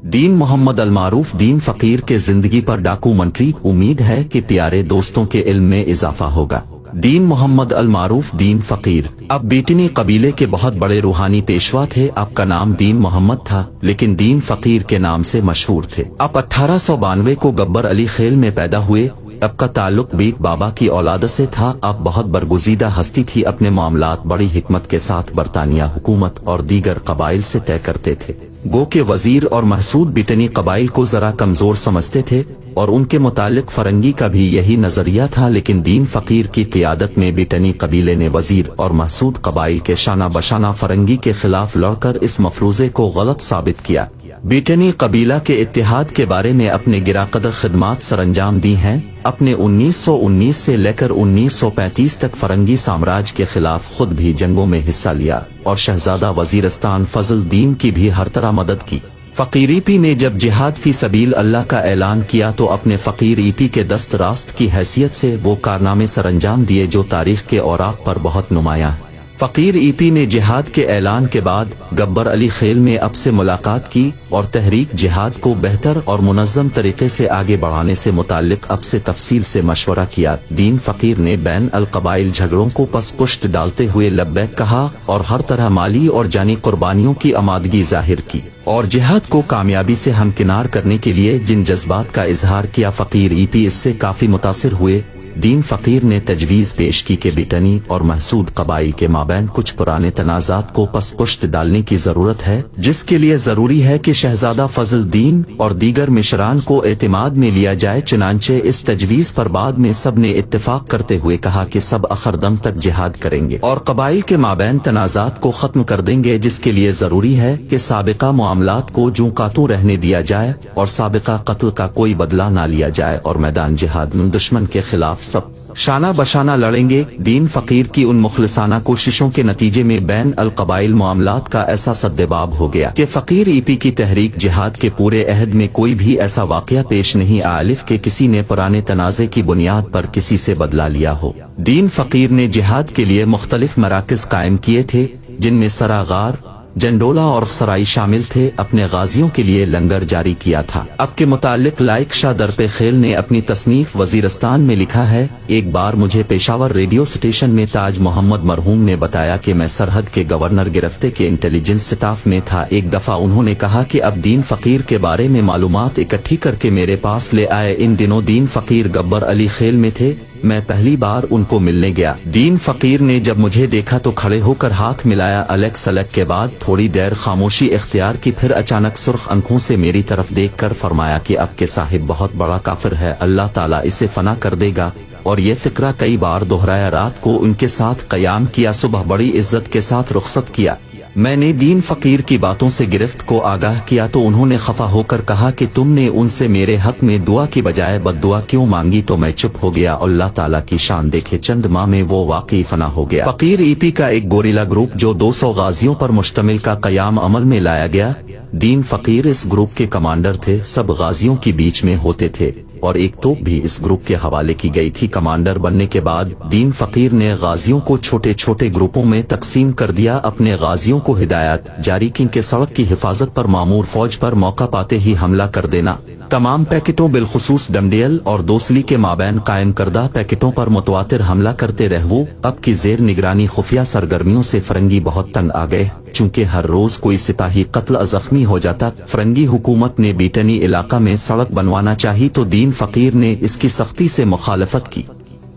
दीन मोहम्मद अल मारूफ दीन फकीर के जिंदगी पर डॉक्यूमेंट्री। उम्मीद है कि प्यारे दोस्तों के इल्म में इजाफा होगा। दीन मोहम्मद अल मारूफ दीन फकीर अब बीटनी कबीले के बहुत बड़े रूहानी पेशवा थे। आपका नाम दीन मोहम्मद था लेकिन दीन फकीर के नाम से मशहूर थे। आप 1892 को गब्बर अली खेल में पैदा हुए। आपका ताल्लुक बीट बाबा की औलाद से था। आप बहुत बरगुजीदा हस्ती थी। अपने मामलात बड़ी हिकमत के साथ बरतानिया हुकूमत और दीगर कबाइल से तय करते थे। गो के वजीर और महसूद बिटनी कबाइल को जरा कमजोर समझते थे और उनके मुतालिक फरंगी का भी यही नजरिया था, लेकिन दीन फकीर की क़ियादत में बिटनी कबीले ने वजीर और महसूद कबाइल के शाना बशाना फरंगी के खिलाफ लड़कर इस मफरूजे को गलत साबित किया। बिटनी कबीला के इत्तेहाद के बारे में अपने गिराकदर खिदमात सरंजाम दी हैं। अपने 1919 से लेकर 1935 तक फरंगी साम्राज्य के खिलाफ खुद भी जंगों में हिस्सा लिया और शहजादा वजीरस्तान फजल दीन की भी हर तरह मदद की। फकीर ईपी ने जब जिहाद फी सबील अल्लाह का ऐलान किया तो अपने फकीर ईपी के दस्त रास्त की हैसियत से वो कारनामे सरंजाम दिए जो तारीख के औराक पर बहुत नुमायां हैं। फकीर ईपी ने जिहाद के ऐलान के बाद गब्बर अली खेल में अब से मुलाकात की और तहरीक जिहाद को बेहतर और मुनज़्ज़म तरीके से आगे बढ़ाने से मुताल्लिक अब से तफसील से मशवरा किया। दीन फकीर ने बैन अल कबाइल झगड़ों को पसपुष्ट डालते हुए लब्बैक कहा और हर तरह माली और जानी कुर्बानियों की आमादगी जाहिर की और जिहाद को कामयाबी से हमकिनार करने के लिए जिन जज्बात का इजहार किया फकीर ईपी इससे काफी मुतासिर हुए। दीन फकीर ने तजवीज़ पेश की कि बिटनी और महसूद कबाइल के माबैन कुछ पुराने तनाज़ात को पसपुष्ट डालने की जरूरत है, जिसके लिए जरूरी है कि शहजादा फजल दीन और दीगर मिशरान को एतमाद में लिया जाए। चुनांचे इस तजवीज़ पर बाद में सब ने इत्तेफाक करते हुए कहा कि सब आखिर दम तक जिहाद करेंगे और कबाइल के माबैन तनाज़ात को खत्म कर देंगे, जिसके लिए जरूरी है कि साबिका मामलात को जूं का त्यों रहने दिया जाए और साबिका कत्ल का कोई बदला न लिया जाए और मैदान जिहाद में दुश्मन के खिलाफ सब शाना बशाना लड़ेंगे। दीन फकीर की उन मुखलिसाना कोशिशों के नतीजे में बैन अल कबाइल मामलात का ऐसा सद्देबाब हो गया कि फकीर ईपी की तहरीक जिहाद के पूरे अहद में कोई भी ऐसा वाकया पेश नहीं आलिफ के किसी ने पुराने तनाज़े की बुनियाद पर किसी से बदला लिया हो। दीन फकीर ने जिहाद के लिए मुख्तलिफ मराकज कायम किए थे जिनमें सरागार, जंडोला और सराई शामिल थे। अपने गाजियों के लिए लंगर जारी किया था। अब के मुतालिक लाइक शाह दरपे खेल ने अपनी तसनीफ वजीरस्तान में लिखा है, एक बार मुझे पेशावर रेडियो स्टेशन में ताज मोहम्मद मरहूम ने बताया कि मैं सरहद के गवर्नर गिरफ्ते के इंटेलिजेंस स्टाफ में था। एक दफा उन्होंने कहा कि अब दीन फकीर के बारे में मालूमात इकट्ठी करके मेरे पास ले आए। इन दिनों दीन फकीर गब्बर अली खेल में थे। मैं पहली बार उनको मिलने गया। दीन फकीर ने जब मुझे देखा तो खड़े होकर हाथ मिलाया। अलग सलग के बाद थोड़ी देर खामोशी इख्तियार की, फिर अचानक सुर्ख आंखों से मेरी तरफ देखकर फरमाया कि अब के साहिब बहुत बड़ा काफिर है, अल्लाह ताला इसे फना कर देगा। और ये फिक्रा कई बार दोहराया। रात को उनके साथ कयाम किया, सुबह बड़ी इज्जत के साथ रुखसत किया। मैंने दीन फकीर की बातों से गिरफ्त को आगाह किया तो उन्होंने खफा होकर कहा कि तुमने उनसे मेरे हक में दुआ की बजाय बद्दुआ क्यों मांगी। तो मैं चुप हो गया। अल्लाह ताला की शान देखे चंद माह में वो वाकई फना हो गया। फकीर ईपी का एक गोरिल्ला ग्रुप जो 200 गाजियों पर मुश्तमिल का कयाम अमल में लाया गया। दीन फकीर इस ग्रुप के कमांडर थे। सब गाजियों के बीच में होते थे और एक तोप भी इस ग्रुप के हवाले की गई थी। कमांडर बनने के बाद दीन फकीर ने गाजियों को छोटे छोटे ग्रुपों में तकसीम कर दिया। अपने गाजियों को हिदायत जारी की कि सड़क की हिफाजत पर मामूर फौज पर मौका पाते ही हमला कर देना। तमाम पैकेटों बिलखुसूस डमडियल और दोसली के माबैन कायम करदा पैकेटों पर मुतवातिर हमला करते रहवो। अब की जेर निगरानी खुफिया सरगर्मियों से फरंगी बहुत तंग आ गए। चूंकि हर रोज कोई सिपाही कत्ल जख्मी हो जाता, फरंगी हुकूमत ने बीटनी इलाका में सड़क बनवाना चाही तो दीन फकीर ने इसकी सख्ती से मुखालफत की।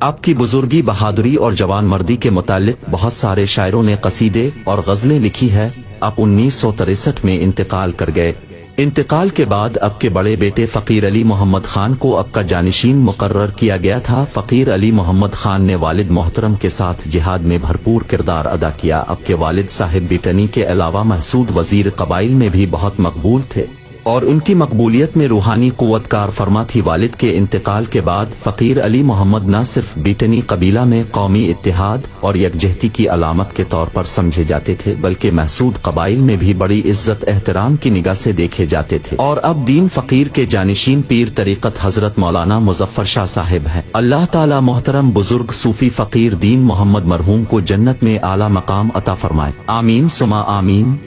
आपकी बुजुर्गी, बहादुरी और जवान मर्दी के मुतालिक बहुत सारे शायरों ने कसीदे और गजलें लिखी है। आप 1963 में इंतकाल कर गए। इंतकाल के बाद अब के बड़े बेटे फकीर अली मोहम्मद खान को अब का जानिशीन मुकर्रर किया गया था। फकीर अली मोहम्मद खान ने वालिद मोहतरम के साथ जिहाद में भरपूर किरदार अदा किया। अब के वालिद साहिब बिटनी के अलावा महसूद वजीर कबाइल में भी बहुत मकबूल थे और उनकी मकबूलियत में रूहानी कुव्वत कार फरमा थी। वालिद के इंतकाल के बाद फकीर अली मोहम्मद न सिर्फ बीटनी कबीला में कौमी इत्तेहाद और यकजहती की अलामत के तौर पर समझे जाते थे, बल्कि महसूद कबाइल में भी बड़ी इज्जत एहतराम की निगाह से देखे जाते थे। और अब दीन फकीर के जानिशीन पीर तरीक़त हजरत मौलाना मुजफ्फर शाह साहिब हैं। अल्लाह ताला मोहतरम बुजुर्ग सूफी फकीर दीन मोहम्मद मरहूम को जन्नत में आला मकाम अता फरमाए। आमीन सुमा आमीन।